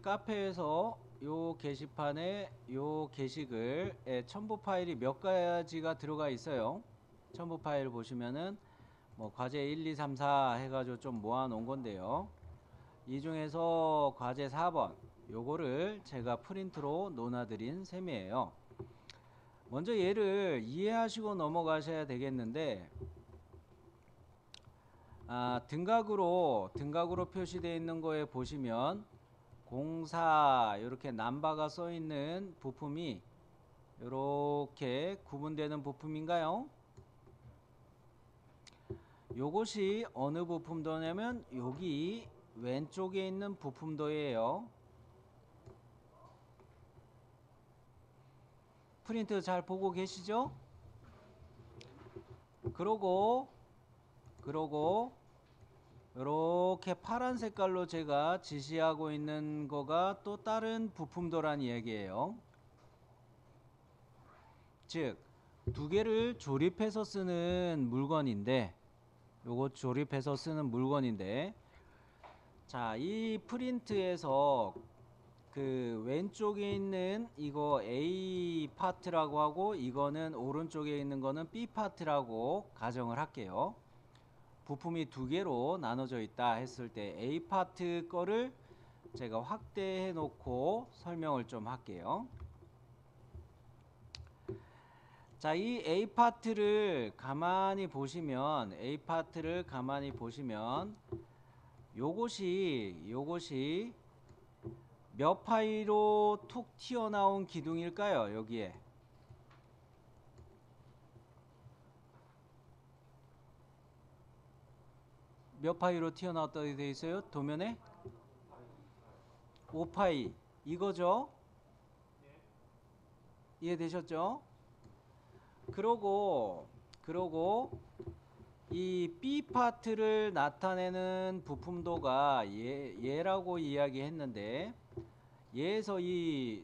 카페에서 요 게시판에 요 게시글 첨부 파일이 몇 가지가 들어가 있어요. 첨부 파일 보시면은 뭐 과제 1, 2, 3, 4 해가지고 좀 모아 놓은 건데요. 이 중에서 과제 4번 요거를 제가 프린트로 놓아드린 셈이에요. 먼저 얘를 이해하시고 넘어가셔야 되겠는데, 등각으로 표시되어 있는 거에 보시면 공사 이렇게 남바가 써 있는 부품이 이렇게 구분되는 부품인가요? 요것이 어느 부품도냐면 여기 왼쪽에 있는 부품도예요. 프린트 잘 보고 계시죠? 그러고 이렇게 파란 색깔로 제가 지시하고 있는 거가 또 다른 부품도란 얘기예요. 즉, 두 개를 조립해서 쓰는 물건인데, 요거 조립해서 쓰는 물건인데, 자, 이 프린트에서 그 왼쪽에 있는 이거 A 파트라고 하고, 이거는 오른쪽에 있는 거는 B 파트라고 가정을 할게요. 부품이 두 개로 나눠져 있다 했을 때 A 파트 거를 제가 확대해 놓고 설명을 좀 할게요. 자, 이 A 파트를 가만히 보시면 요것이 몇 파이로 툭 튀어나온 기둥일까요? 여기에 몇 파이로 튀어나왔다고 되어 있어요? 도면에 5파이 이거죠? 이해되셨죠? 그러고 이 B 파트를 나타내는 부품도가 얘라고 이야기했는데, 얘에서 이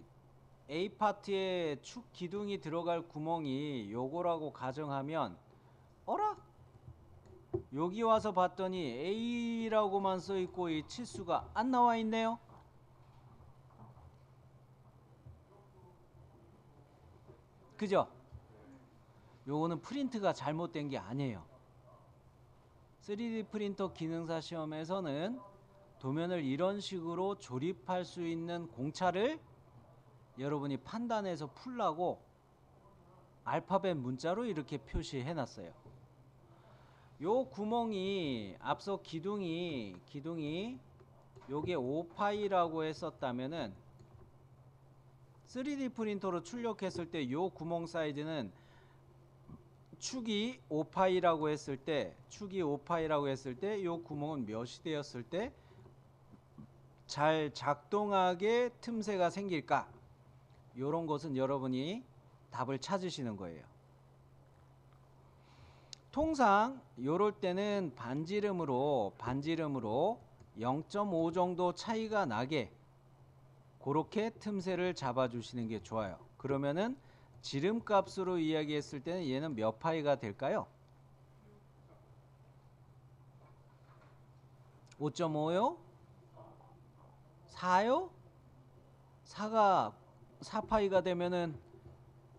A 파트에 축 기둥이 들어갈 구멍이 요거라고 가정하면, 어라? 여기 와서 봤더니 A라고만 써 있고 이 치수가 안 나와 있네요. 그죠? 요거는 프린트가 잘못된 게 아니에요. 3D 프린터 기능사 시험에서는 도면을 이런 식으로 조립할 수 있는 공차를 여러분이 판단해서 풀라고 알파벳 문자로 이렇게 표시해 놨어요. 요 구멍이 앞서 기둥이 요게 5파이라고 했었다면은 3D 프린터로 출력했을 때 요 구멍 사이즈는 축이 5파이라고 했을 때 요 구멍은 몇이 되었을 때 잘 작동하게 틈새가 생길까? 요런 것은 여러분이 답을 찾으시는 거예요. 통상 요럴 때는 반지름으로 0.5 정도 차이가 나게 그렇게 틈새를 잡아 주시는 게 좋아요. 그러면은 지름값으로 이야기했을 때는 얘는 몇 파이가 될까요? 5.5요? 4요? 4가 4파이가 되면은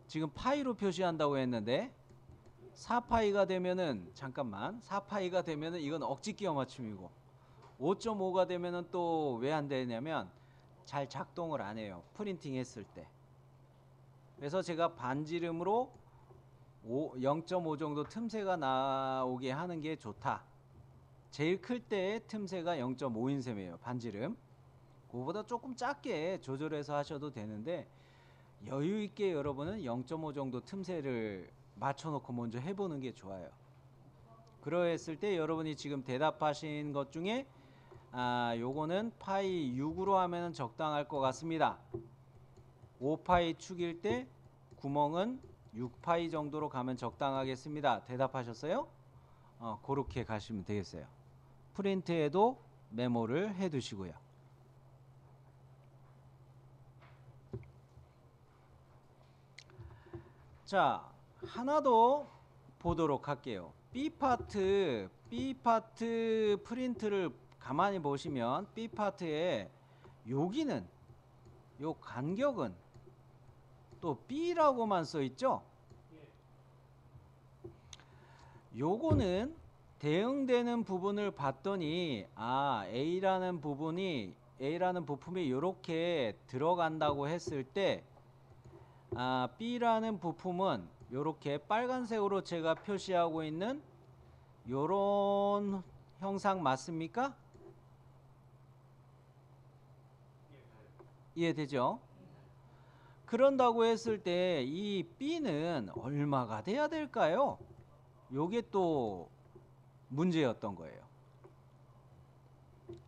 지금 파이로 표시한다고 했는데 4파이가 되면은 잠깐만 4파이가 되면은 이건 억지 끼워 맞춤이고 5.5가 되면은 또 왜 안 되냐면 잘 작동을 안 해요. 프린팅 했을 때. 그래서 제가 반지름으로 0.5 정도 틈새가 나오게 하는 게 좋다. 제일 클 때 틈새가 0.5인 셈이에요. 반지름. 그거보다 조금 작게 조절해서 하셔도 되는데 여유 있게 여러분은 0.5 정도 틈새를 맞춰놓고 먼저 해보는 게 좋아요. 그러했을 때 여러분이 지금 대답하신 것 중에 요거는 파이 6으로 하면 적당할 것 같습니다. 5파이 축일 때 구멍은 6파이 정도로 가면 적당하겠습니다. 대답하셨어요? 그렇게 가시면 되겠어요. 프린트에도 메모를 해 두시고요. 자, 하나 더 보도록 할게요. B파트 프린트를 가만히 보시면 B파트에 여기는 요 간격은 또 B라고만 써 있죠? 요거는 대응되는 부분을 봤더니 A라는 부품이 이렇게 들어간다고 했을 때 B라는 부품은 이렇게 빨간색으로 제가 표시하고 있는 요런 형상 맞습니까? 이해되죠? 그런다고 했을 때 이 B는 얼마가 돼야 될까요? 요게 또 문제였던 거예요.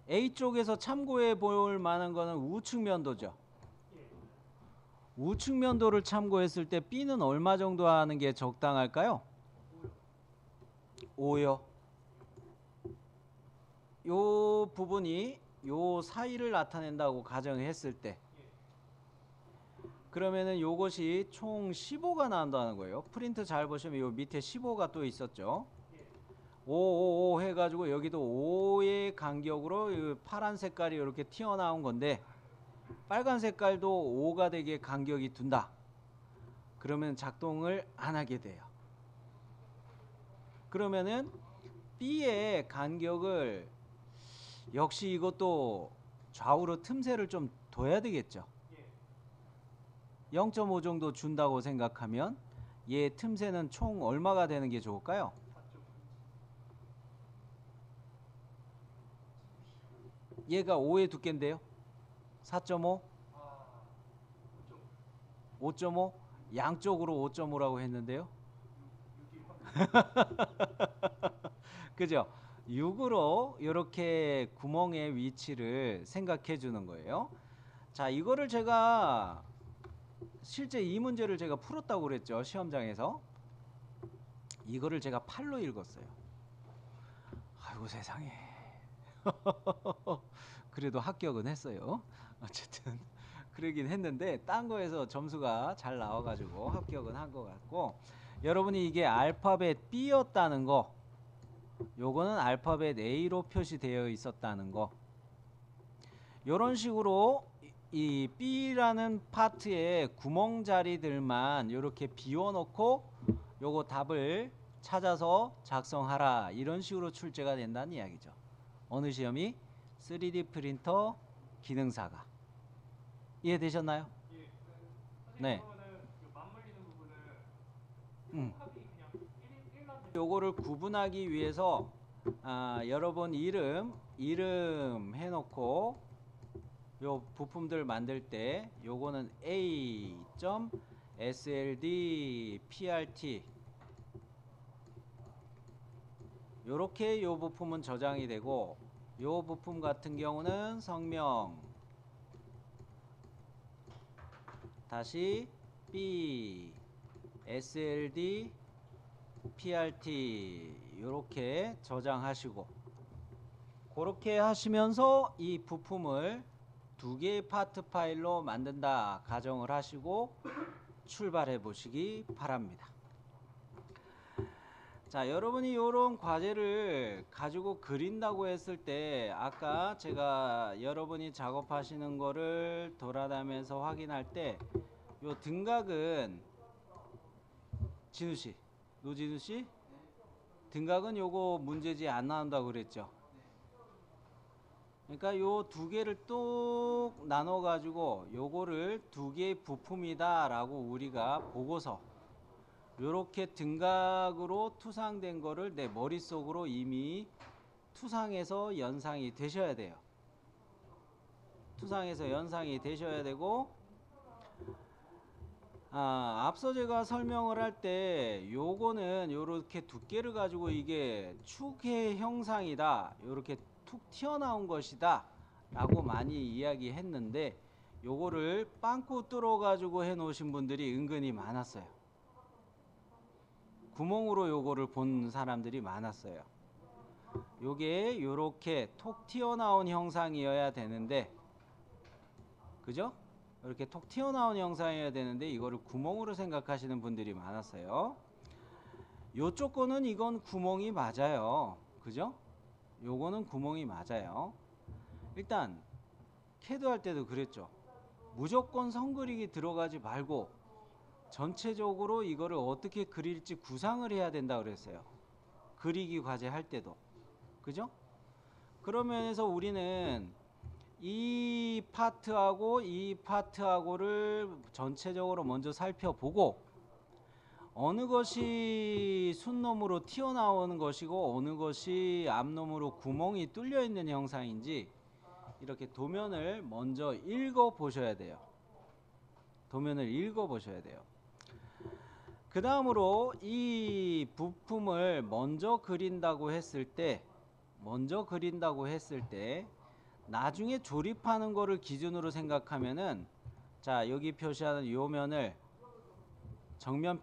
A쪽에서 참고해 볼 만한 거는 우측 면도죠. 우측 면도를 참고했을 때 B는 얼마 정도 하는 게 적당할까요? 5요. 요 부분이 요 사이를 나타낸다고 가정했을 때 그러면은 요것이 총 15가 나온다는 거예요. 프린트 잘 보시면 요 밑에 15가 또 있었죠. 555 해가지고 여기도 5의 간격으로 이 파란 색깔이 이렇게 튀어나온 건데 빨간 색깔도 5가 되게 간격이 둔다. 그러면 작동을 안 하게 돼요. 그러면은 B의 간격을 역시 이것도 좌우로 틈새를 좀 둬야 되겠죠. 0.5 정도 준다고 생각하면 얘 틈새는 총 얼마가 되는 게 좋을까요? 얘가 5의 두께인데요. 4.5? 5.5? 양쪽으로 5.5라고 했는데요. 그죠? 6으로 이렇게 구멍의 위치를 생각해 주는 거예요. 자, 이거를 제가 실제 이 문제를 제가 풀었다고 그랬죠. 시험장에서. 이거를 제가 8로 읽었어요. 아이고 세상에. 그래도 합격은 했어요. 어쨌든 그러긴 했는데 딴 거에서 점수가 잘 나와가지고 합격은 한 것 같고, 여러분이 이게 알파벳 B였다는 거, 요거는 알파벳 A로 표시되어 있었다는 거, 요런 식으로 이 B라는 파트의 구멍 자리들만 이렇게 비워놓고 요거 답을 찾아서 작성하라, 이런 식으로 출제가 된다는 이야기죠. 어느 시험이? 3D 프린터 기능사가. 이해되셨나요? 네. 요거를 구분하기 위해서 여러분 이름 해놓고 요 부품들 만들 때 요거는 A.SLD PRT 요렇게 요 부품은 저장이 되고, 요 부품 같은 경우는 성명 다시 B SLD PRT 요렇게 저장하시고, 그렇게 하시면서 이 부품을 두 개의 파트 파일로 만든다 가정을 하시고 출발해 보시기 바랍니다. 자, 여러분이 이런 과제를 가지고 그린다고 했을 때 아까 제가 여러분이 작업하시는 거를 돌아다니면서 확인할 때 요 등각은 진우씨, 노진우씨, 등각은 요거 문제지 안 나온다고 그랬죠. 그러니까 요 두 개를 뚝 나눠 가지고 요거를 두 개의 부품이다 라고 우리가 보고서 요렇게 등각으로 투상된 거를 내 머릿속으로 이미 투상해서 연상이 되셔야 돼요. 투상해서 연상이 되셔야 되고, 앞서 제가 설명을 할 때 요거는 요렇게 두께를 가지고 이게 축의 형상이다, 요렇게 툭 튀어나온 것이다 라고 많이 이야기했는데, 요거를 빵꾸 뚫어 가지고 해 놓으신 분들이 은근히 많았어요. 구멍으로 요거를 본 사람들이 많았어요. 요게 요렇게 톡 튀어나온 형상이어야 되는데, 그죠? 이렇게 톡 튀어나온 형상이어야 되는데 이거를 구멍으로 생각하시는 분들이 많았어요. 요쪽 거는 이건 구멍이 맞아요. 그죠? 요거는 구멍이 맞아요. 일단 캐드 할 때도 그랬죠. 무조건 선 그리기 들어가지 말고 전체적으로 이거를 어떻게 그릴지 구상을 해야 된다 그랬어요. 그리기 과제 할 때도. 그죠? 그런 면에서 우리는 이 파트하고 이 파트하고를 전체적으로 먼저 살펴보고 어느 것이 순놈으로 튀어나오는 것이고 어느 것이 앞놈으로 구멍이 뚫려 있는 형상인지 이렇게 도면을 먼저 읽어 보셔야 돼요. 도면을 읽어 보셔야 돼요. 그 다음으로 이 부품을 먼저 그린다고 했을 때 나중에 조립하는 거를 기준으로 생각하면은 자, 여기 표시하는 요 면을 정면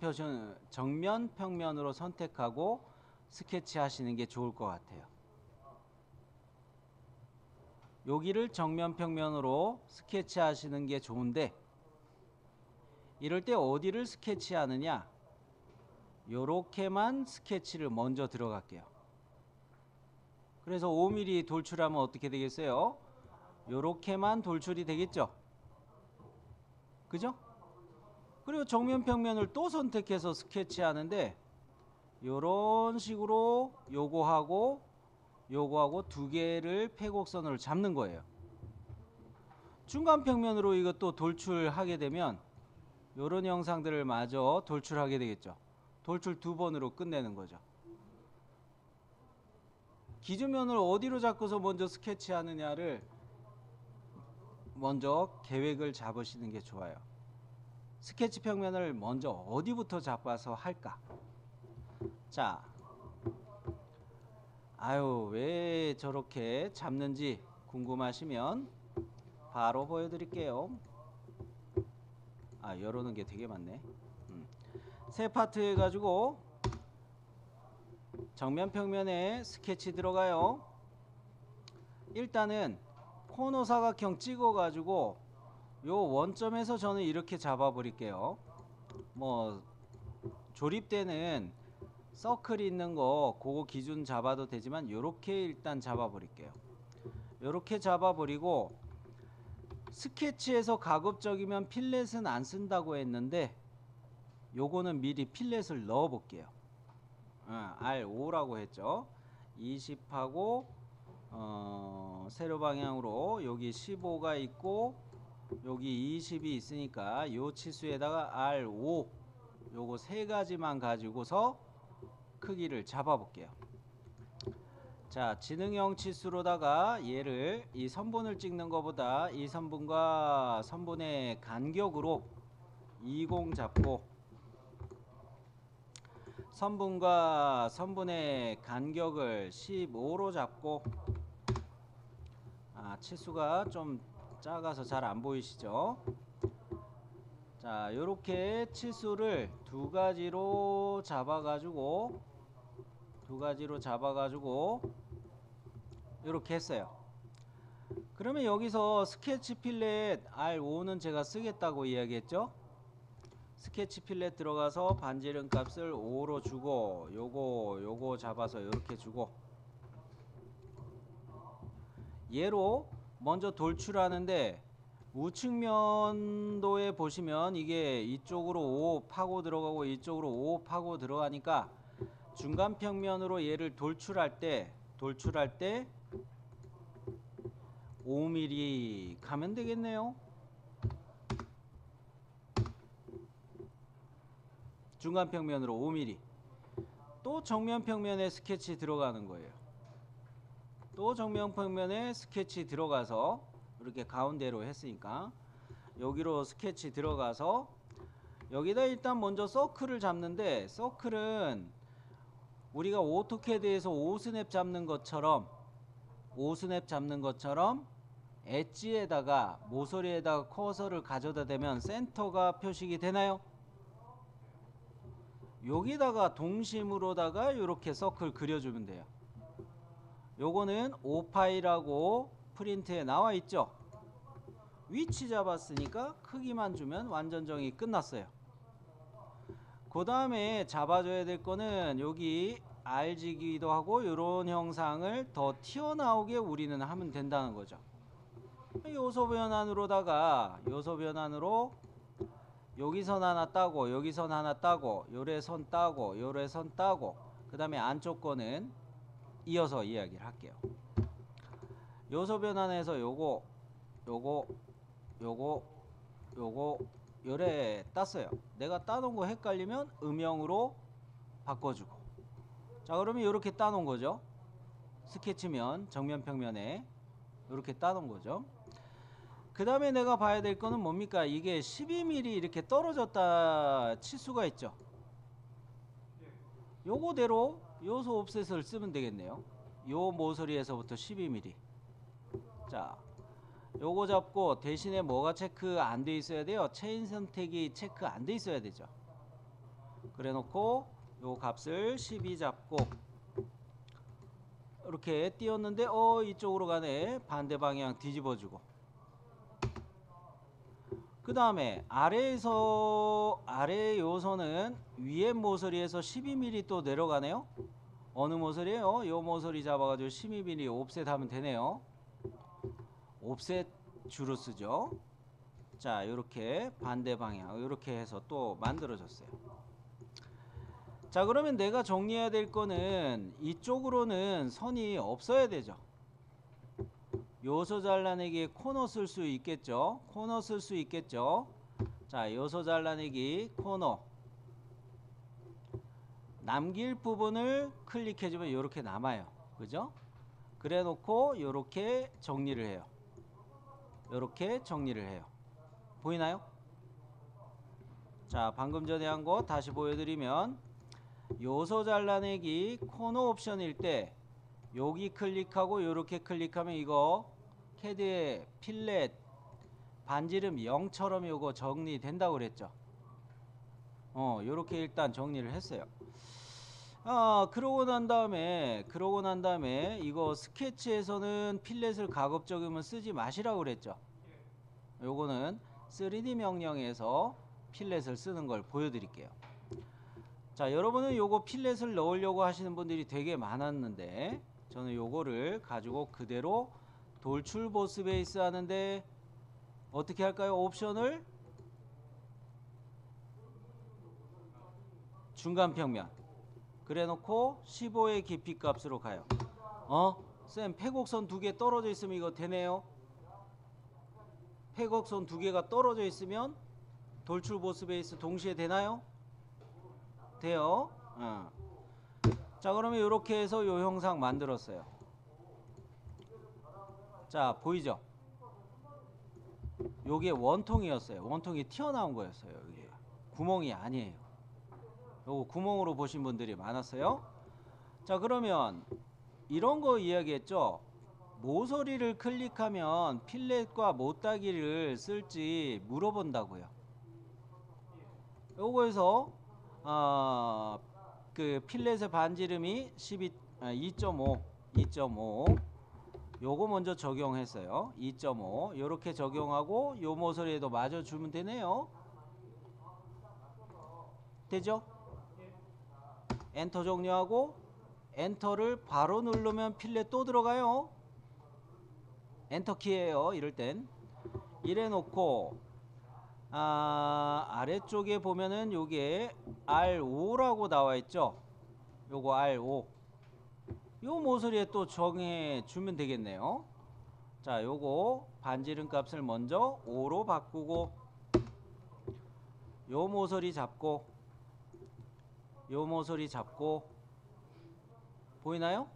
평면으로 선택하고 스케치 하시는 게 좋을 것 같아요. 여기를 정면 평면으로 스케치 하시는 게 좋은데 이럴 때 어디를 스케치 하느냐, 요렇게만 스케치를 먼저 들어갈게요. 그래서 5mm 돌출하면 어떻게 되겠어요? 요렇게만 돌출이 되겠죠? 그죠? 그리고 정면 평면을 또 선택해서 스케치 하는데 요런 식으로 요거하고 두 개를 패곡선으로 잡는 거예요. 중간 평면으로 이것도 돌출하게 되면 요런 형상들을 마저 돌출하게 되겠죠. 돌출 2번으로 끝내는 거죠. 기준면을 어디로 잡고서 먼저 스케치하느냐를 먼저 계획을 잡으시는 게 좋아요. 스케치 평면을 먼저 어디부터 잡아서 할까? 자, 왜 저렇게 잡는지 궁금하시면 바로 보여드릴게요. 열어놓은 게 되게 많네. 세 파트 해가지고 정면 평면에 스케치 들어가요. 일단은 코너 사각형 찍어가지고 요 원점에서 저는 이렇게 잡아 버릴게요. 뭐 조립 때는 서클이 있는 거 그거 기준 잡아도 되지만 요렇게 일단 잡아 버릴게요. 요렇게 잡아 버리고 스케치에서 가급적이면 필렛은 안 쓴다고 했는데 요거는 미리 필렛을 넣어 볼게요. R5라고 했죠. 20하고 세로 방향으로 여기 15가 있고 여기 20이 있으니까 요 치수에다가 R5 요거 세 가지만 가지고서 크기를 잡아 볼게요. 자, 지능형 치수로다가 얘를 이 선분을 찍는 것보다 이 선분과 선분의 간격으로 20 잡고 선분과 선분의 간격을 15로 잡고 치수가 좀 작아서 잘 안 보이시죠? 자, 요렇게 치수를 두 가지로 잡아가지고 요렇게 했어요. 그러면 여기서 스케치 필렛 R5는 제가 쓰겠다고 이야기했죠? 스케치 필렛 들어가서 반지름 값을 5로 주고 요거 잡아서 요렇게 주고 얘로 먼저 돌출하는데 우측면도에 보시면 이게 이쪽으로 5 파고 들어가고 이쪽으로 5 파고 들어가니까 중간 평면으로 얘를 돌출할 때 5mm 가면 되겠네요. 중간 평면으로 5mm. 또 정면 평면에 스케치 들어가는 거예요. 또 정면 평면에 스케치 들어가서 이렇게 가운데로 했으니까 여기로 스케치 들어가서 여기다 일단 먼저 서클을 잡는데 서클은 우리가 오토캐드에서 5스냅 잡는 것처럼 엣지에다가 모서리에다가 커서를 가져다 대면 센터가 표식이 되나요? 여기다가 동심으로다가 이렇게 서클 그려주면 돼요. 요거는 5파이라고 프린트에 나와 있죠. 위치 잡았으니까 크기만 주면 완전정이 끝났어요. 그 다음에 잡아줘야 될 거는 여기 R지기도 하고 이런 형상을 더 튀어나오게 우리는 하면 된다는 거죠. 요소 변환으로다가 요소 변환으로 여기선 하나 따고 여기선 하나 따고 요래선 따고 요래선 따고 그 다음에 안쪽 거는 이어서 이야기를 할게요. 요소 변환에서 요거 요래 땄어요. 내가 따놓은 거 헷갈리면 음영으로 바꿔주고. 자, 그러면 이렇게 따놓은 거죠. 스케치면 정면 평면에 이렇게 따놓은 거죠. 그 다음에 내가 봐야 될 거는 뭡니까? 이게 12mm 이렇게 떨어졌다 칠 수가 있죠. 요거대로 요소 옵셋을 쓰면 되겠네요. 요 모서리에서부터 12mm. 자, 요거 잡고 대신에 뭐가 체크 안 돼 있어야 돼요? 체인 선택이 체크 안 돼 있어야 되죠. 그래 놓고 요 값을 12 잡고 이렇게 띄웠는데 이쪽으로 가네. 반대 방향 뒤집어 주고. 그 다음에 아래에서 아래 요소는 위에 모서리에서 12mm 또 내려가네요. 어느 모서리에요? 요 모서리 잡아가지고 12mm 옵셋 하면 되네요. 옵셋 주로 쓰죠. 자, 요렇게 반대 방향 요렇게 해서 또 만들어졌어요. 자, 그러면 내가 정리해야 될 거는 이쪽으로는 선이 없어야 되죠. 요소 잘라내기 코너 쓸 수 있겠죠. 코너 쓸 수 있겠죠. 자, 요소 잘라내기 코너 남길 부분을 클릭해주면 이렇게 남아요. 그죠? 그래 놓고 이렇게 정리를 해요. 이렇게 정리를 해요. 보이나요? 자, 방금 전에 한 거 다시 보여드리면 요소 잘라내기 코너 옵션일 때 여기 클릭하고 이렇게 클릭하면 이거 캐드의 필렛 반지름 0처럼 요거 정리된다고 그랬죠. 요렇게 일단 정리를 했어요. 그러고 난 다음에 이거 스케치에서는 필렛을 가급적이면 쓰지 마시라고 그랬죠. 요거는 3D 명령에서 필렛을 쓰는 걸 보여드릴게요. 자, 여러분은 요거 필렛을 넣으려고 하시는 분들이 되게 많았는데 저는 요거를 가지고 그대로 돌출 보스 베이스 하는데 어떻게 할까요? 옵션을 중간 평면 그래 놓고 15의 깊이 값으로 가요. 쌤, 폐곡선 두 개 떨어져 있으면 이거 되네요. 폐곡선 두 개가 떨어져 있으면 돌출 보스 베이스 동시에 되나요? 돼요. 자, 그러면 이렇게 해서 요 형상 만들었어요. 자, 보이죠? 요게 원통이었어요. 원통이 튀어나온 거였어요. 이게 구멍이 아니에요. 요거 구멍으로 보신 분들이 많았어요. 자, 그러면 이런 거 이야기했죠. 모서리를 클릭하면 필렛과 못따기를 쓸지 물어본다고요. 요거에서 그 필렛의 반지름이 2.5 요거 먼저 적용했어요. 2.5 요렇게 적용하고 요 모서리에도 마저 주면 되네요. 되죠? 엔터 종료하고 엔터를 바로 누르면 필렛 또 들어가요. 엔터 키예요. 이럴 땐 이래 놓고 아래쪽에 보면은 요게 R5라고 나와 있죠. 요거 R5 요 모서리에 또 정해 주면 되겠네요. 자, 요거 반지름 값을 먼저 5로 바꾸고 요 모서리 잡고 요 모서리 잡고 보이나요?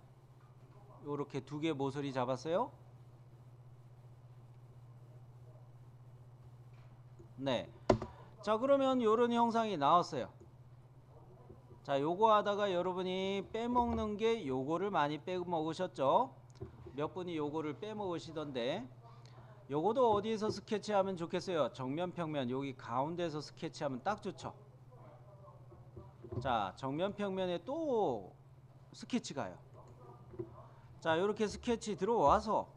요렇게 두 개 모서리 잡았어요. 네. 자, 그러면 요런 형상이 나왔어요. 자, 요거 하다가 여러분이 빼먹는 게 요거를 많이 빼먹으셨죠? 몇 분이 요거를 빼먹으시던데 요거도 어디에서 스케치하면 좋겠어요? 정면 평면 여기 가운데서 스케치하면 딱 좋죠. 자, 정면 평면에 또 스케치 가요. 자, 요렇게 스케치 들어와서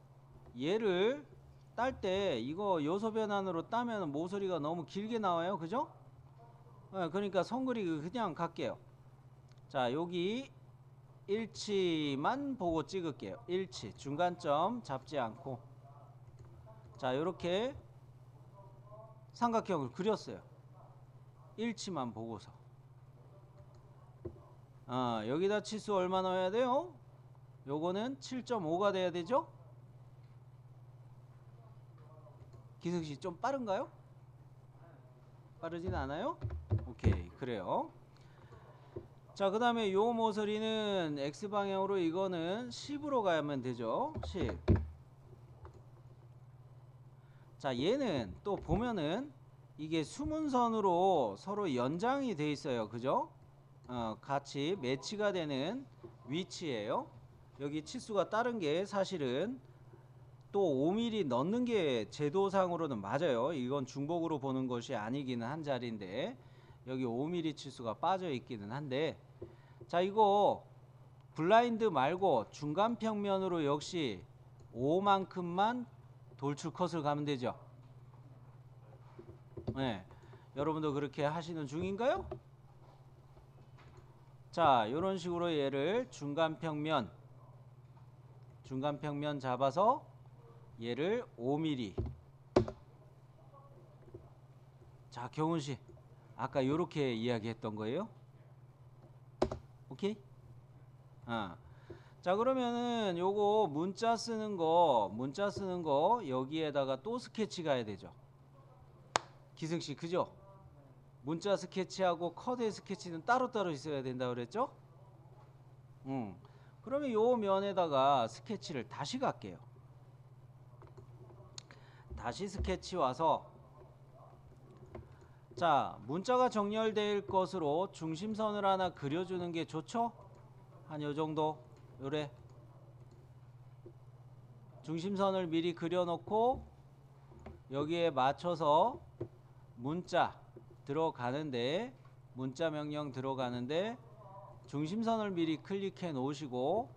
얘를 딸 때 이거 요소 변환으로 따면 모서리가 너무 길게 나와요. 그죠? 그러니까 선그리 그냥 갈게요. 자, 여기 일치만 보고 찍을게요. 일치 중간점 잡지 않고. 자, 이렇게 삼각형을 그렸어요. 일치만 보고서. 여기다 치수 얼마 넣어야 돼요? 요거는 7.5가 돼야 되죠? 기승씨 좀 빠른가요? 빠르진 않아요? 오케이, 그래요. 자, 그 다음에 요 모서리는 X방향으로 이거는 10으로 가면 되죠. 10. 자, 얘는 또 보면은 이게 수문선으로 서로 연장이 돼 있어요. 그죠? 같이 매치가 되는 위치예요. 여기 치수가 다른 게 사실은 또 5mm 넣는 게 제도상으로는 맞아요. 이건 중복으로 보는 것이 아니기는 한 자리인데 여기 5mm 치수가 빠져 있기는 한데, 자, 이거 블라인드 말고 중간 평면으로 역시 5만큼만 돌출 컷을 가면 되죠. 네, 여러분도 그렇게 하시는 중인가요? 자, 이런 식으로 얘를 중간 평면 잡아서 얘를 5mm. 자, 경훈씨 아까 요렇게 이야기했던 거예요. 오케이? 자, 그러면은 요거 문자 쓰는 거 여기에다가 또 스케치 가야 되죠. 기승씨, 그죠? 문자 스케치하고 컷의 스케치는 따로따로 있어야 된다 그랬죠? 그러면 요 면에다가 스케치를 다시 갈게요. 다시 스케치 와서, 자, 문자가 정렬될 것으로 중심선을 하나 그려주는 게 좋죠? 한 요 정도, 요래 중심선을 미리 그려놓고 여기에 맞춰서 문자 명령 들어가는데 중심선을 미리 클릭해 놓으시고,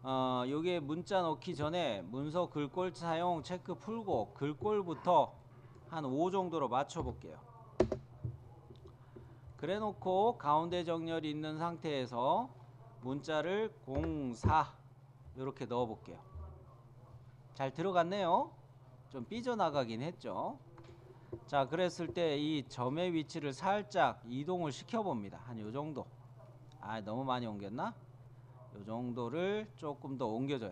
여기에 문자 넣기 전에 문서 글꼴 사용 체크 풀고 글꼴부터 한 5 정도로 맞춰 볼게요. 그래 놓고 가운데 정렬이 있는 상태에서 문자를 04 이렇게 넣어 볼게요. 잘 들어갔네요. 좀 삐져나가긴 했죠. 자, 그랬을 때 이 점의 위치를 살짝 이동을 시켜 봅니다. 한 요 정도. 너무 많이 옮겼나? 요 정도를 조금 더 옮겨줘요.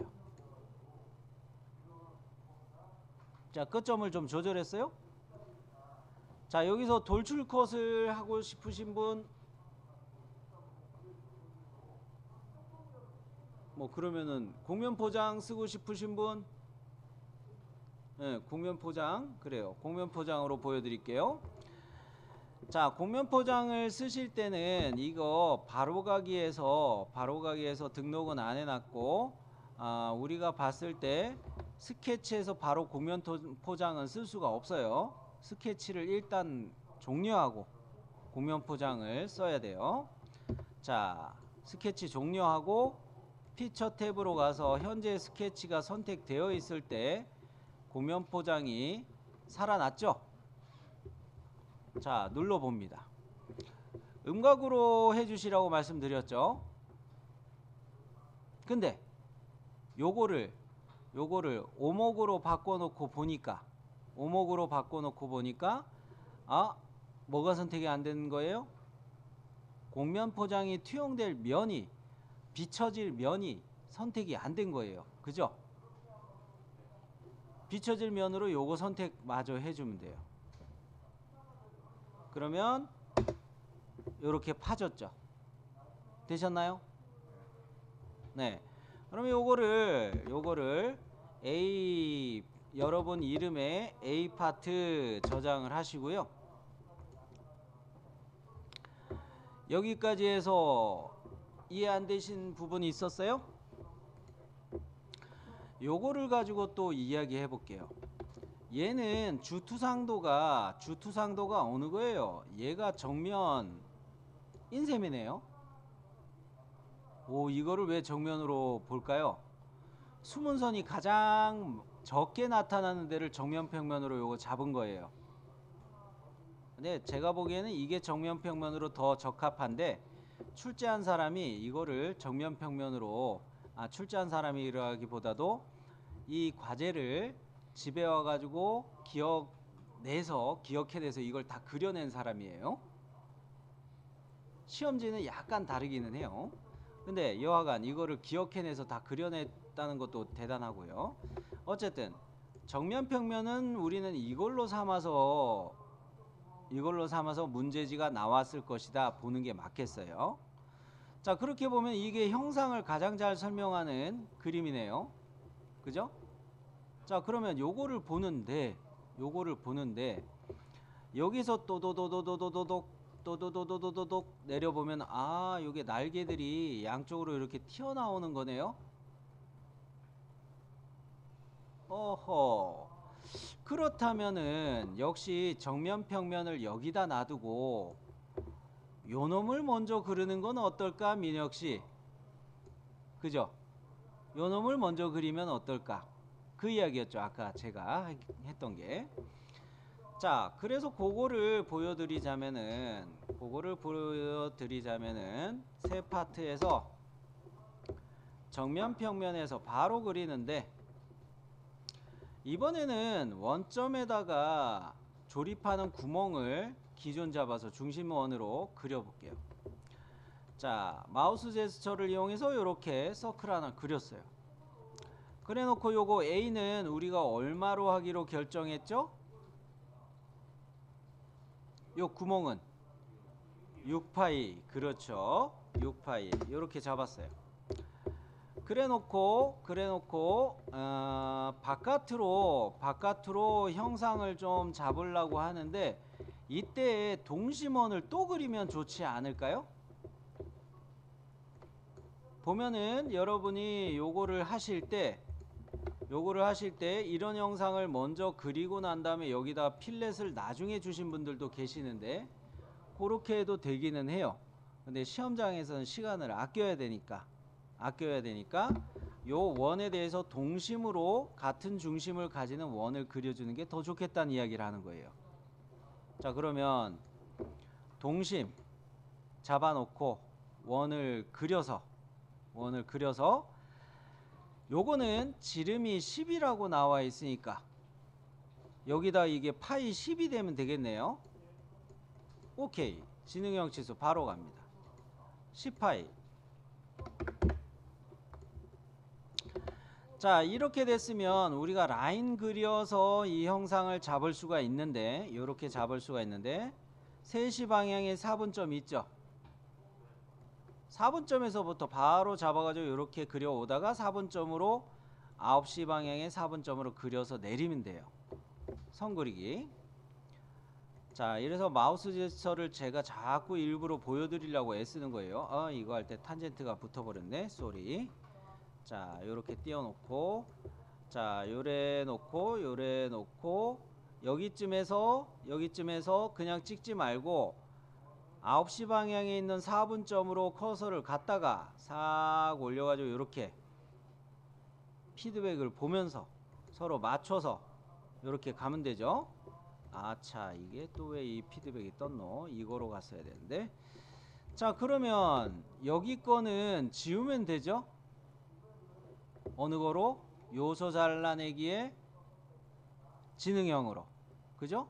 자, 끝점을 좀 조절했어요. 자, 여기서 돌출 컷을 하고 싶으신 분, 뭐 그러면은 곡면 포장 쓰고 싶으신 분, 네, 곡면 포장, 그래요. 곡면 포장으로 보여드릴게요. 자, 곡면 포장을 쓰실 때는 이거 바로가기에서 등록은 안 해놨고, 우리가 봤을 때 스케치에서 바로 곡면 포장은 쓸 수가 없어요. 스케치를 일단 종료하고 곡면 포장을 써야 돼요. 자, 스케치 종료하고 피처 탭으로 가서 현재 스케치가 선택되어 있을 때 곡면 포장이 살아났죠? 자, 눌러봅니다. 음각으로 해주시라고 말씀드렸죠? 근데 요거를 오목으로 바꿔놓고 보니까 뭐가 선택이 안 되는 거예요? 곡면 포장이 투영될 면이, 비춰질 면이 선택이 안 된 거예요. 그죠? 비춰질 면으로 요거 선택 마저 해주면 돼요. 그러면 요렇게 파졌죠. 되셨나요? 네. 그러면 요거를 A, 여러분 이름에 A 파트 저장을 하시고요. 여기까지 해서 이해 안 되신 부분이 있었어요? 요거를 가지고 또 이야기해 볼게요. 얘는 주투상도가 어느 거예요? 얘가 정면 인셈이네요. 이거를 왜 정면으로 볼까요? 수문선이 가장 적게 나타나는 데를 정면 평면으로 요거 잡은 거예요. 근데 제가 보기에는 이게 정면 평면으로 더 적합한데, 출제한 사람이 이거를 정면 평면으로, 출제한 사람이라기보다도 이 과제를 집에 와가지고 기억해내서 이걸 다 그려낸 사람이에요. 시험지는 약간 다르기는 해요. 근데 여하간 이거를 기억해내서 다 그려냈다는 것도 대단하고요. 어쨌든 정면 평면은 우리는 이걸로 삼아서 문제지가 나왔을 것이다 보는 게 맞겠어요. 자, 그렇게 보면 이게 형상을 가장 잘 설명하는 그림이네요. 그죠? 자, 그러면 요거를 보는데 여기서 또도도도도도도독 내려보면 요게 날개들이 양쪽으로 이렇게 튀어나오는 거네요. 어허. 그렇다면은 역시 정면 평면을 여기다 놔두고 요 놈을 먼저 그리는 건 어떨까, 민혁씨? 그죠? 요 놈을 먼저 그리면 어떨까? 그 이야기였죠. 아까 제가 했던 게. 자, 그래서 그거를 보여드리자면은 세 파트에서 정면 평면에서 바로 그리는데, 이번에는 원점에다가 조립하는 구멍을 기준 잡아서 중심원으로 그려볼게요. 자, 마우스 제스처를 이용해서 이렇게 서클 하나 그렸어요. 그래 놓고 요거 A는 우리가 얼마로 하기로 결정했죠? 요 구멍은 6파이, 그렇죠. 6파이 이렇게 잡았어요. 그래 놓고 바깥으로 형상을 좀 잡으려고 하는데, 이때 동심원을 또 그리면 좋지 않을까요? 보면은 여러분이 요거를 하실 때 이런 형상을 먼저 그리고 난 다음에 여기다 필렛을 나중에 주신 분들도 계시는데, 그렇게 해도 되기는 해요. 근데 시험장에서는 시간을 아껴야 되니까 요 원에 대해서 동심으로 같은 중심을 가지는 원을 그려주는 게 더 좋겠다는 이야기를 하는 거예요. 자, 그러면 동심 잡아놓고 원을 그려서 요거는 지름이 10이라고 나와 있으니까 여기다 이게 파이 10이 되면 되겠네요. 오케이. 지능형 치수 바로 갑니다. 10파이. 자, 이렇게 됐으면 우리가 라인 그려서 이 형상을 잡을 수가 있는데, 이렇게 잡을 수가 있는데 3시 방향에 4분점 있죠. 4분점에서부터 바로 잡아가지고 이렇게 그려오다가 4분점으로 9시 방향에 4분점으로 그려서 내리면 돼요. 선 그리기. 자, 이래서 마우스 제스처를 제가 자꾸 일부러 보여드리려고 애쓰는 거예요. 이거 할 때 탄젠트가 붙어버렸네. 쏘리. 자, 요렇게 띄워놓고, 자, 요래 놓고 여기쯤에서 그냥 찍지 말고 9시 방향에 있는 4분점으로 커서를 갖다가 싹 올려가지고 요렇게 피드백을 보면서 서로 맞춰서 요렇게 가면 되죠. 아차, 이게 또 왜 이 피드백이 떴노? 이거로 갔어야 되는데. 자, 그러면 여기 거는 지우면 되죠. 어느 거로? 요소 잘라내기에 지능형으로. 그죠?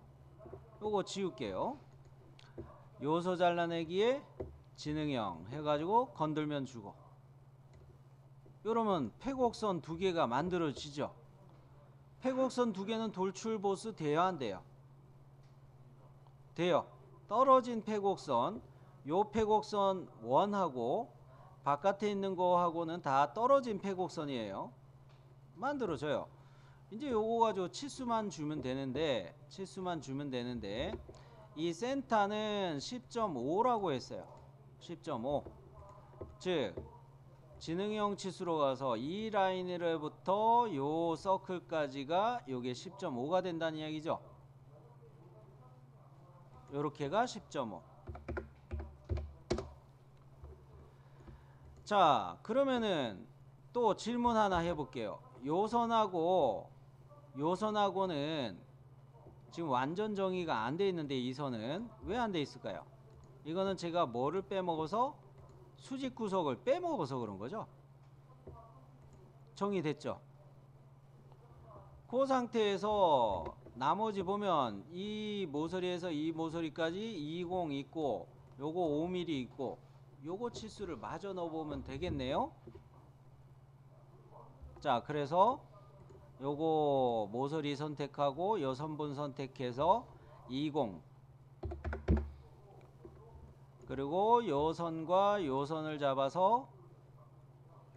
요거 지울게요. 요소 잘라내기에 지능형 해가지고 건들면 주고. 이러면 폐곡선 2개가 만들어지죠. 폐곡선 2개는 돌출 보스 돼야 안 돼요? 돼요. 떨어진 폐곡선, 요 폐곡선 1하고 바깥에 있는 거하고는 다 떨어진 폐곡선이에요. 만들어져요. 이제 요거 가지고 치수만 주면 되는데 이 센터는 10.5라고 했어요. 10.5. 즉 지능형 치수로 가서 이 라인으로부터 요 서클까지가 요게 10.5가 된다는 이야기죠. 요렇게가 10.5. 자, 그러면은 또 질문 하나 해볼게요. 요선하고는 지금 완전 정의가 안 돼 있는데, 이 선은 왜 안 돼 있을까요? 이거는 제가 뭐를 빼먹어서, 수직 구석을 빼먹어서 그런 거죠. 정의됐죠? 그 상태에서 나머지 보면 이 모서리에서 이 모서리까지 20 있고 요거 5mm 있고 요거 치수를 마저 넣어보면 되겠네요. 자, 그래서 요거 모서리 선택하고 요 선분 선택해서 20, 그리고 요 선과 요 선을 잡아서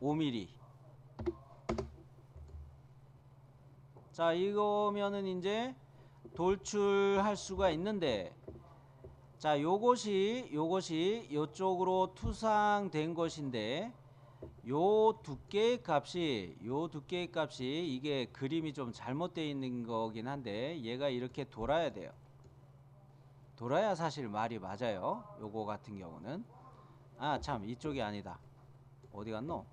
5mm. 자, 이거면은 이제 돌출할 수가 있는데, 자, 요것이 요쪽으로 투상된 것인데, 요 두께의 값이 이게 그림이 좀 잘못되어 있는 거긴 한데, 얘가 이렇게 돌아야 돼요. 돌아야 사실 말이 맞아요. 요거 같은 경우는. 아, 참, 이쪽이 아니다. 어디 갔노?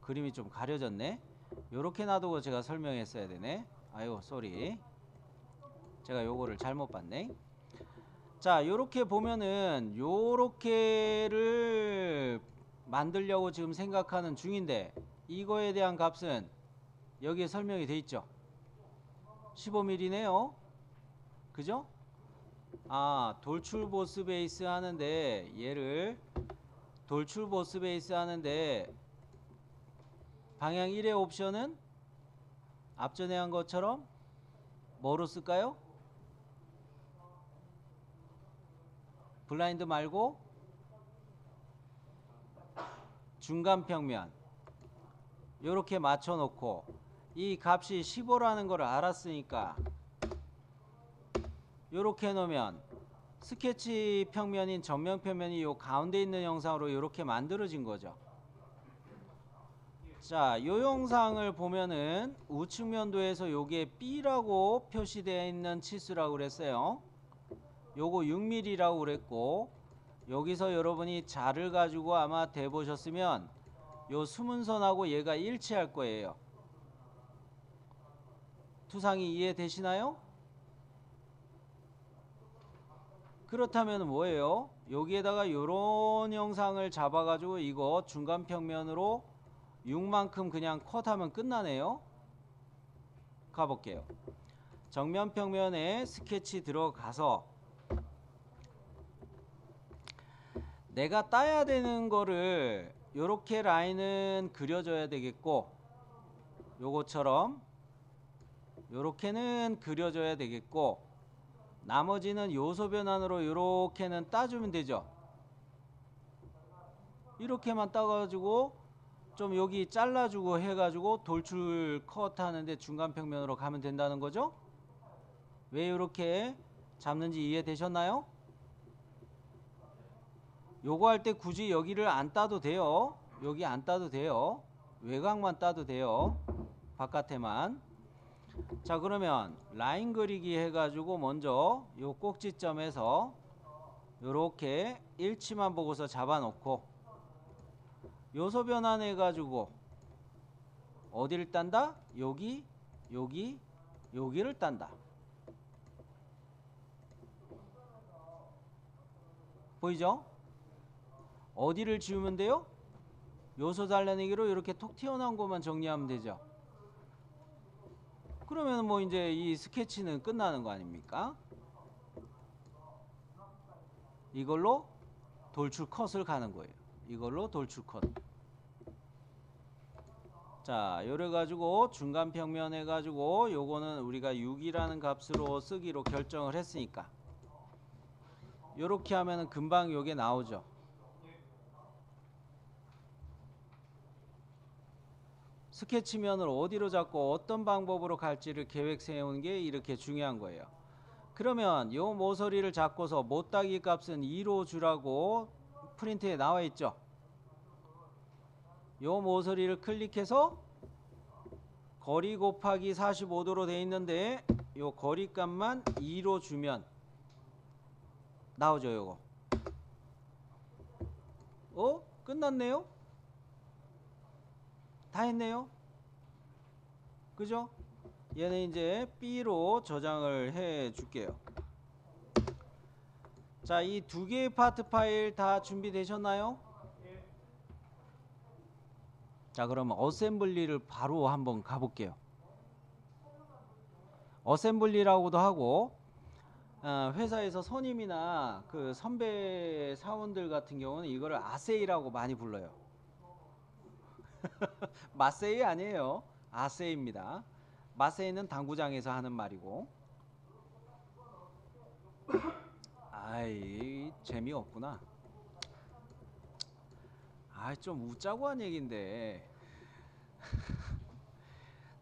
그림이 좀 가려졌네. 요렇게 놔두고 제가 설명했어야 되네. 아유, 쏘리. 제가 요거를 잘못 봤네. 자, 요렇게 보면은 요렇게를 만들려고 지금 생각하는 중인데, 이거에 대한 값은 여기에 설명이 돼 있죠. 15mm네요. 그죠? 아, 돌출 보스 베이스 하는데, 얘를 돌출 보스 베이스 하는데 방향 1의 옵션은 앞전에 한 것처럼 뭐로 쓸까요? 블라인드 말고 중간 평면 요렇게 맞춰 놓고, 이 값이 15라는 걸 알았으니까 요렇게 놓으면 스케치 평면인 전면 평면이 요 가운데 있는 영상으로 요렇게 만들어진 거죠. 자, 요 영상을 보면은 우측면도에서 요게 B라고 표시되어 있는 치수라고 그랬어요. 요거 6mm라고 그랬고, 여기서 여러분이 자를 가지고 아마 대보셨으면 요 수문선하고 얘가 일치할 거예요. 투상이 이해되시나요? 그렇다면 뭐예요? 여기에다가 요런 영상을 잡아가지고 이거 중간 평면으로 6만큼 그냥 컷하면 끝나네요. 가볼게요. 정면 평면에 스케치 들어가서 내가 따야 되는 거를 요렇게 라인은 그려줘야 되겠고, 요거처럼 요렇게는 그려줘야 되겠고, 나머지는 요소 변환으로 요렇게는 따주면 되죠. 이렇게만 따가지고 좀 여기 잘라주고 해가지고 돌출 컷 하는데 중간 평면으로 가면 된다는 거죠. 왜 이렇게 잡는지 이해되셨나요? 요거 할 때 굳이 여기를 안 따도 돼요. 여기 안 따도 돼요. 외곽만 따도 돼요. 바깥에만. 자, 그러면 라인 그리기 해가지고 먼저 요 꼭지점에서 요렇게 일치만 보고서 잡아놓고, 요소 변환 해가지고 어디를 딴다? 여기를 딴다. 보이죠? 어디를 지우면 돼요? 요소 잘라내기로 이렇게 톡 튀어나온 것만 정리하면 되죠. 그러면 뭐 이제 이 스케치는 끝나는 거 아닙니까? 이걸로 돌출 컷을 가는 거예요. 이걸로 돌출 컷. 자, 요래 가지고 중간 평면 해 가지고 요거는 우리가 6이라는 값으로 쓰기로 결정을 했으니까 요렇게 하면은 금방 요게 나오죠. 스케치면을 어디로 잡고 어떤 방법으로 갈지를 계획 세우는 게 이렇게 중요한 거예요. 그러면 요 모서리를 잡고서 못따기 값은 2로 주라고 프린트에 나와 있죠. 요 모서리를 클릭해서 거리 곱하기 45도로 되어 있는데 요 거리 값만 2로 주면 나오죠. 요거 끝났네요. 다 했네요. 그죠? 얘는 이제 B로 저장을 해 줄게요. 자, 이 두 개의 파트 파일 다 준비되셨나요? 자, 그러면 어셈블리를 바로 한번 가볼게요. 어셈블리라고도 하고, 회사에서 선임이나 그 선배 사원들 같은 경우는 이거를 아세이라고 많이 불러요. 마세이 아니에요. 아세이입니다. 마세이는 당구장에서 하는 말이고. 아이, 재미없구나. 좀 웃자고 한 얘긴데.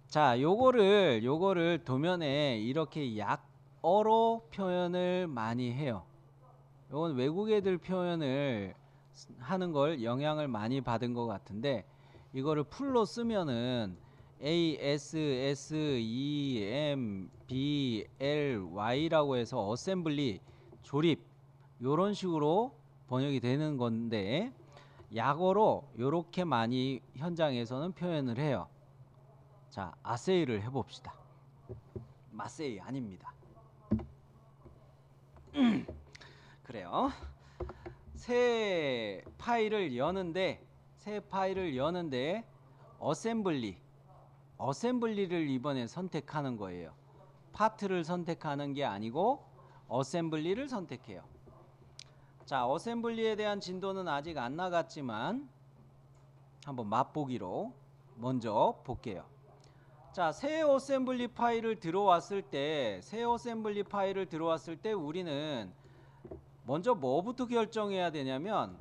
자, 요거를 도면에 이렇게 약어로 표현을 많이 해요. 요건 외국 애들 표현을 하는 걸 영향을 많이 받은 것 같은데, 이거를 풀로 쓰면은 A, S, S, E, M, B, L, Y라고 해서 어셈블리, 조립, 요런 식으로 번역이 되는 건데, 약어로 요렇게 많이 현장에서는 표현을 해요. 자, 아세이를 해봅시다. 마세이 아닙니다. 그래요. 새 파일을 여는데 어셈블리를 이번에 선택하는 거예요. 파트를 선택하는 게 아니고 어셈블리를 선택해요. 자, 어셈블리에 대한 진도는 아직 안 나갔지만 한번 맛보기로 먼저 볼게요. 자, 새 어셈블리 파일을 들어왔을 때 우리는 먼저 뭐부터 결정해야 되냐면,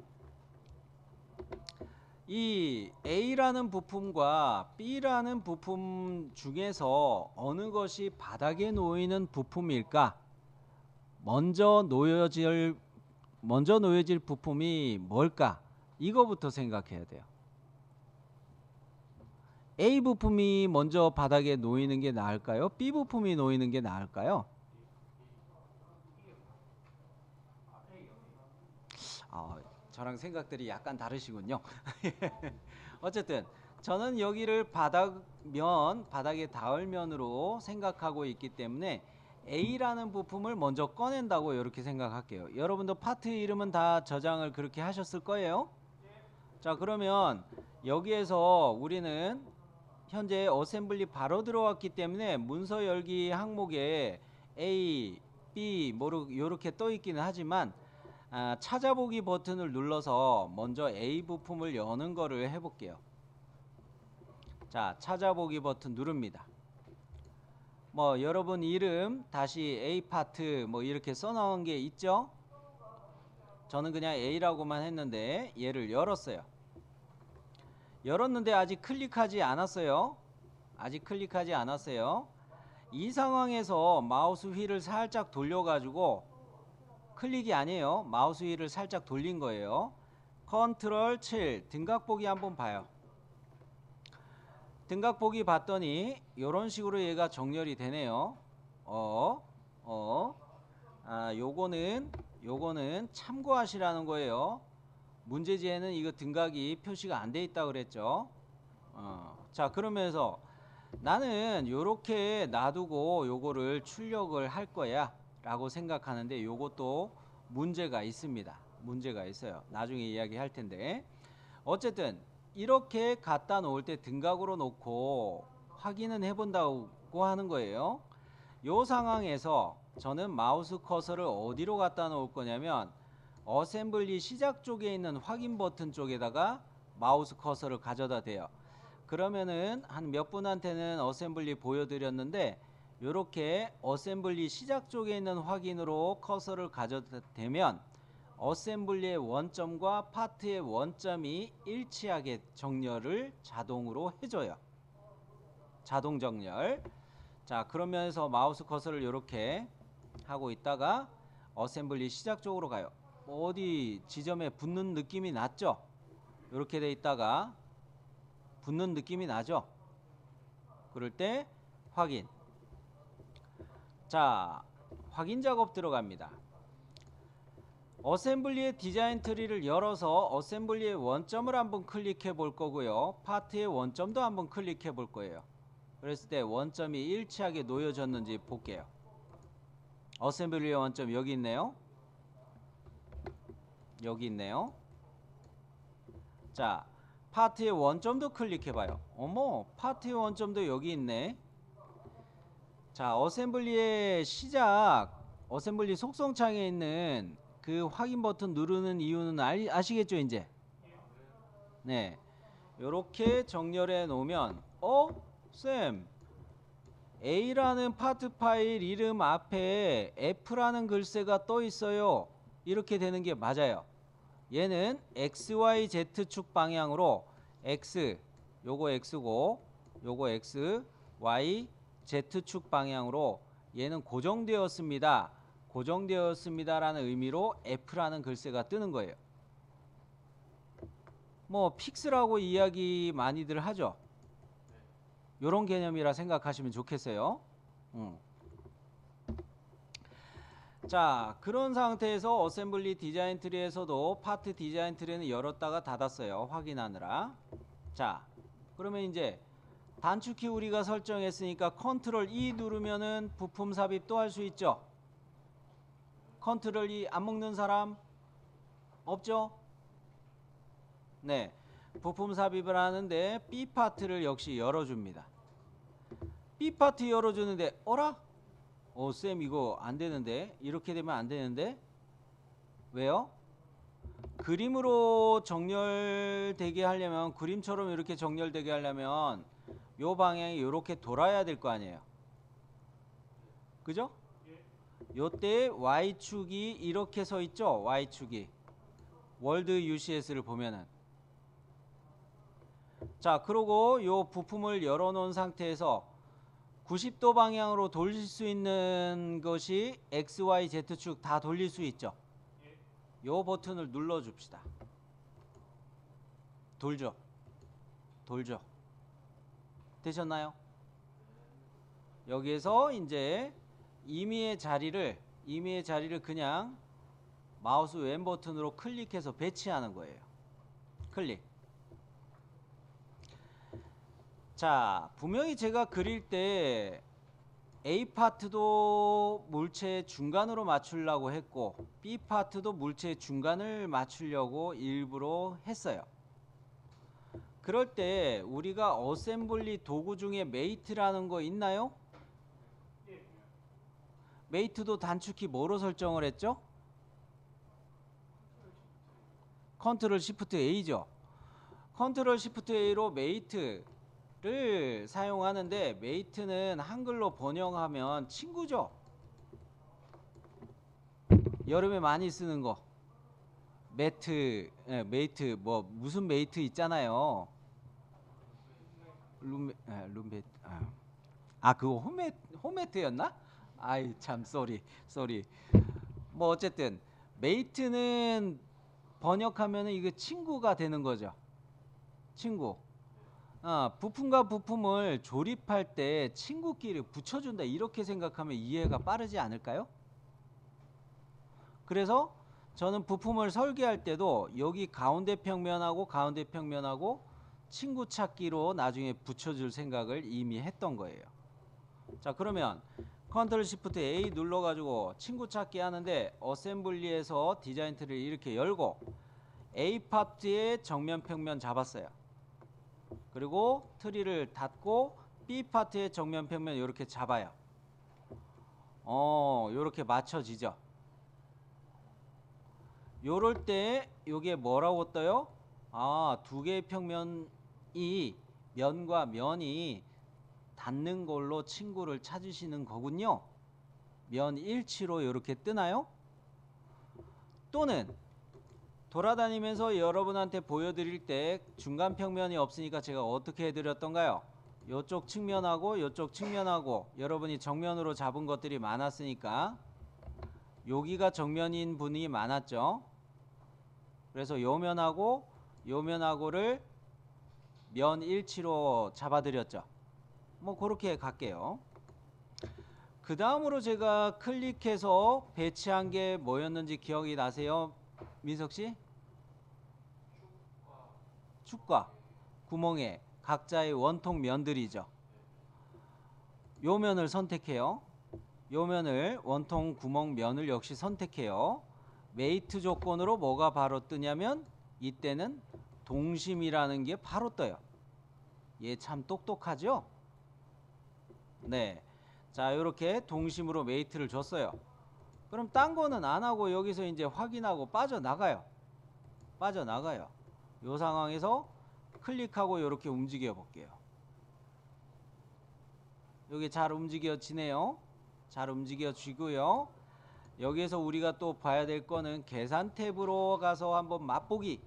이 A라는 부품과 B라는 부품 중에서 어느 것이 바닥에 놓이는 부품일까? 먼저 놓여질 부품이 뭘까? 이거부터 생각해야 돼요. A 부품이 먼저 바닥에 놓이는 게 나을까요? B 부품이 놓이는 게 나을까요? 저랑 생각들이 약간 다르시군요. 어쨌든 저는 여기를 바닥에 닿을 면으로 생각하고 있기 때문에 A라는 부품을 먼저 꺼낸다고 이렇게 생각할게요. 여러분도 파트 이름은 다 저장을 그렇게 하셨을 거예요. 자, 그러면 여기에서 우리는 현재 어셈블리 바로 들어왔기 때문에 문서 열기 항목에 A, B 이렇게 떠 있기는 하지만, 찾아보기 버튼을 눌러서 먼저 A 부품을 여는 거를 해볼게요. 자, 찾아보기 버튼 누릅니다. 여러분 이름 다시 A 파트 이렇게 써놓은 게 있죠? 저는 그냥 A라고만 했는데 얘를 열었어요. 열었는데 아직 클릭하지 않았어요. 이 상황에서 마우스 휠을 살짝 돌려가지고, 클릭이 아니에요. 마우스 휠을 살짝 돌린 거예요. 컨트롤 7 등각보기 한번 봐요. 등각보기 봤더니 이런 식으로 얘가 정렬이 되네요. 요거는 참고하시라는 거예요. 문제지에는 이거 등각이 표시가 안 돼 있다 그랬죠. 자, 그러면서 나는 요렇게 놔두고 요거를 출력을 할 거야 라고 생각하는데, 요것도 문제가 있습니다. 문제가 있어요. 나중에 이야기할 텐데, 어쨌든 이렇게 갖다 놓을 때 등각으로 놓고 확인은 해본다고 하는 거예요. 요 상황에서 저는 마우스 커서를 어디로 갖다 놓을 거냐면, 어셈블리 시작 쪽에 있는 확인 버튼 쪽에다가 마우스 커서를 가져다 대요. 그러면은 한 몇 분한테는 어셈블리 보여드렸는데, 요렇게 어셈블리 시작 쪽에 있는 확인으로 커서를 가져다 대면 어셈블리의 원점과 파트의 원점이 일치하게 정렬을 자동으로 해줘요. 자동 정렬. 자, 그러면서 마우스 커서를 이렇게 하고 있다가 어셈블리 시작 쪽으로 가요. 어디 지점에 붙는 느낌이 났죠? 이렇게 돼 있다가 붙는 느낌이 나죠? 그럴 때 확인. 자, 확인 작업 들어갑니다. 어셈블리의 디자인 트리를 열어서 어셈블리의 원점을 한번 클릭해 볼 거고요. 파트의 원점도 한번 클릭해 볼 거예요. 그랬을 때 원점이 일치하게 놓여졌는지 볼게요. 어셈블리의 원점 여기 있네요. 여기 있네요. 자, 파트의 원점도 클릭해 봐요. 어머, 파트의 원점도 여기 있네. 자, 어셈블리의 시작, 어셈블리 속성창에 있는 그 확인 버튼 누르는 이유는 아시겠죠, 이제? 네. 요렇게 정렬해 놓으면 쌤, A라는 파트 파일 이름 앞에 F라는 글씨가 떠 있어요. 이렇게 되는 게 맞아요. 얘는 XYZ축 방향으로 X, 요거 X고 요거 X, Y, Z축 방향으로 얘는 고정되었습니다. 고정되었습니다라는 의미로 F라는 글씨가 뜨는 거예요. 뭐 픽스라고 이야기 많이들 하죠. 요런 개념이라 생각하시면 좋겠어요. 자, 그런 상태에서 어셈블리 디자인 트리에서도 파트 디자인 트리는 열었다가 닫았어요. 확인하느라. 자, 그러면 이제 단축키 우리가 설정했으니까 컨트롤 E 누르면은 부품 삽입 또 할 수 있죠. 컨트롤 E 안 먹는 사람 없죠? 네. 부품 삽입을 하는데 B 파트를 역시 열어줍니다. B 파트 열어주는데 어라? 쌤 이거 안 되는데, 이렇게 되면 안 되는데, 왜요? 그림으로 정렬되게 하려면, 그림처럼 이렇게 정렬되게 하려면 요 방향이 이렇게 돌아야 될 거 아니에요. 그죠? 요때 Y축이 이렇게 서 있죠. Y축이 월드 UCS를 보면은. 자, 그리고 요 부품을 열어 놓은 상태에서 90도 방향으로 돌릴 수 있는 것이 X, Y, Z축 다 돌릴 수 있죠. 요 버튼을 눌러 줍시다. 돌죠. 돌죠. 되셨나요? 여기에서 이제 임의의 자리를 그냥 마우스 왼 버튼으로 클릭해서 배치하는 거예요. 클릭. 자, 분명히 제가 그릴 때 A 파트도 물체 중간으로 맞추려고 했고 B 파트도 물체 중간을 맞추려고 일부러 했어요. 그럴 때 우리가 어셈블리 도구 중에 메이트라는 거 있나요? 메이트도 단축키 뭐로 설정을 했죠? 컨트롤 시프트 A죠. 컨트롤 시프트 A로 메이트를 사용하는데, 메이트는 한글로 번역하면 친구죠. 여름에 많이 쓰는 거 매트, 메이트, 뭐 무슨 메이트 있잖아요. 룸메이트. 그거 홈매트였나? 아이 참 쏘리. 뭐 어쨌든 메이트는 번역하면은 이거 친구가 되는 거죠. 친구. 부품과 부품을 조립할 때 친구끼리 붙여준다, 이렇게 생각하면 이해가 빠르지 않을까요? 그래서 저는 부품을 설계할 때도 여기 가운데 평면하고 친구 찾기로 나중에 붙여줄 생각을 이미 했던 거예요. 자, 그러면 컨트롤 시프트 A 눌러가지고 친구 찾기 하는데, 어셈블리에서 디자인 트리를 이렇게 열고 A 파트의 정면 평면 잡았어요. 그리고 트리를 닫고 B 파트의 정면 평면 이렇게 잡아요. 이렇게 맞춰지죠. 요럴 때 요게 뭐라고 떠요? 두 개의 평면이, 면과 면이 닿는 걸로 친구를 찾으시는 거군요. 면 일치로 이렇게 뜨나요? 또는 돌아다니면서 여러분한테 보여드릴 때 중간 평면이 없으니까 제가 어떻게 해드렸던가요? 요쪽 측면하고 요쪽 측면하고 여러분이 정면으로 잡은 것들이 많았으니까 여기가 정면인 분이 많았죠. 그래서 요 면하고를 면 일치로 잡아드렸죠. 뭐 그렇게 갈게요. 그 다음으로 제가 클릭해서 배치한 게 뭐였는지 기억이 나세요? 민석씨? 축과 구멍에 각자의 원통 면들이죠. 요 면을 선택해요. 요 면을, 원통 구멍 면을 역시 선택해요. 메이트 조건으로 뭐가 바로 뜨냐면, 이때는 동심이라는 게 바로 떠요. 얘 참 똑똑하죠? 네. 자, 이렇게 동심으로 메이트를 줬어요. 그럼 딴 거는 안 하고 여기서 이제 확인하고 빠져나가요. 빠져나가요. 이 상황에서 클릭하고 이렇게 움직여 볼게요. 여기 잘 움직여지네요. 잘 움직여지고요. 여기에서 우리가 또 봐야 될 거는 계산 탭으로 가서 한번 맛보기.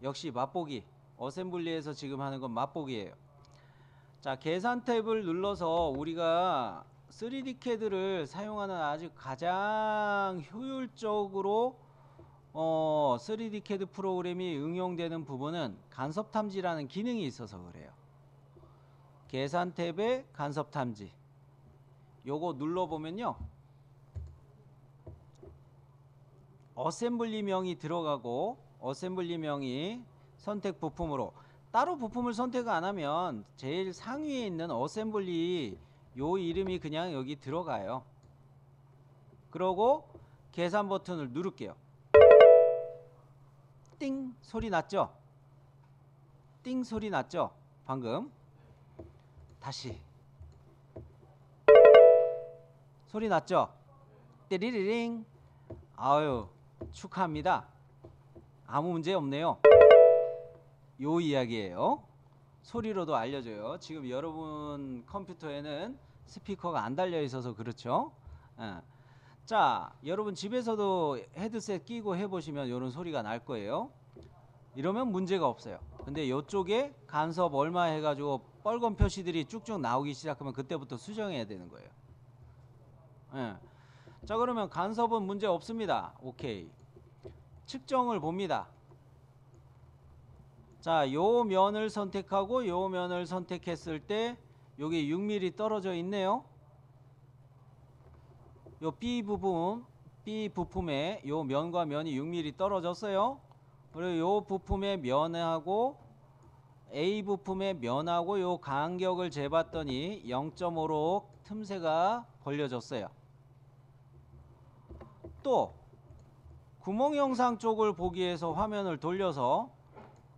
역시 맛보기. 어셈블리에서 지금 하는 건 맛보기예요. 자, 계산 탭을 눌러서 우리가 3D CAD를 사용하는 아주 가장 효율적으로 3D CAD 프로그램이 응용되는 부분은 간섭 탐지라는 기능이 있어서 그래요. 계산 탭에 간섭 탐지. 요거 눌러보면요. 어셈블리 명이 들어가고 어셈블리 명이 선택 부품으로 따로 부품을 선택 안 하면 제일 상위에 있는 어셈블리 요 이름이 그냥 여기 들어가요. 그러고 계산 버튼을 누를게요. 띵 소리 났죠? 띵 소리 났죠? 방금 다시 소리 났죠? 띠리리링. 아유, 축하합니다. 아무 문제 없네요. 요 이야기예요. 소리로도 알려줘요. 지금 여러분 컴퓨터에는 스피커가 안 달려 있어서 그렇죠. 자, 여러분 집에서도 헤드셋 끼고 해보시면 이런 소리가 날 거예요. 이러면 문제가 없어요. 근데 이쪽에 간섭 얼마 해가지고 빨간 표시들이 쭉쭉 나오기 시작하면 그때부터 수정해야 되는 거예요. 자, 그러면 간섭은 문제 없습니다. 오케이. 측정을 봅니다. 자, 요 면을 선택하고 요 면을 선택했을 때 여기 6mm 떨어져 있네요. 요 B 부품에 요 면과 면이 6mm 떨어졌어요. 그리고 요 부품의 면하고 A 부품의 면하고 요 간격을 재봤더니 0.5로 틈새가 벌려졌어요. 또 구멍 영상 쪽을 보기 위해서 화면을 돌려서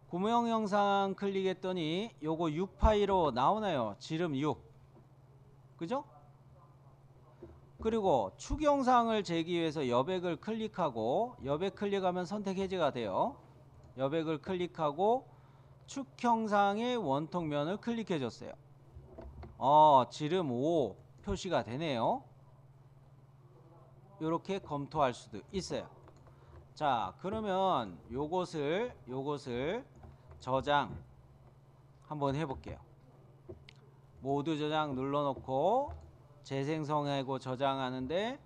구멍 영상 클릭했더니 요거 6 파일로 나오나요? 지름 6. 그죠? 그리고 축 영상을 재기 위해서 여백을 클릭하고 여백 클릭하면 선택 해제가 돼요. 여백을 클릭하고 축 형상의 원통면을 클릭해 줬어요. 지름 5 표시가 되네요. 이렇게 검토할 수도 있어요. 자, 그러면 요것을 저장 한번 해볼게요. 모두 저장 눌러놓고 재생성하고 저장하는데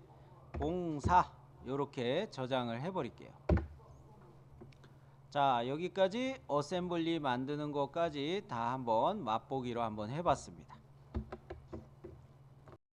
04 이렇게 저장을 해버릴게요. 자, 여기까지 어셈블리 만드는 것까지 다 한번 맛보기로 한번 해봤습니다.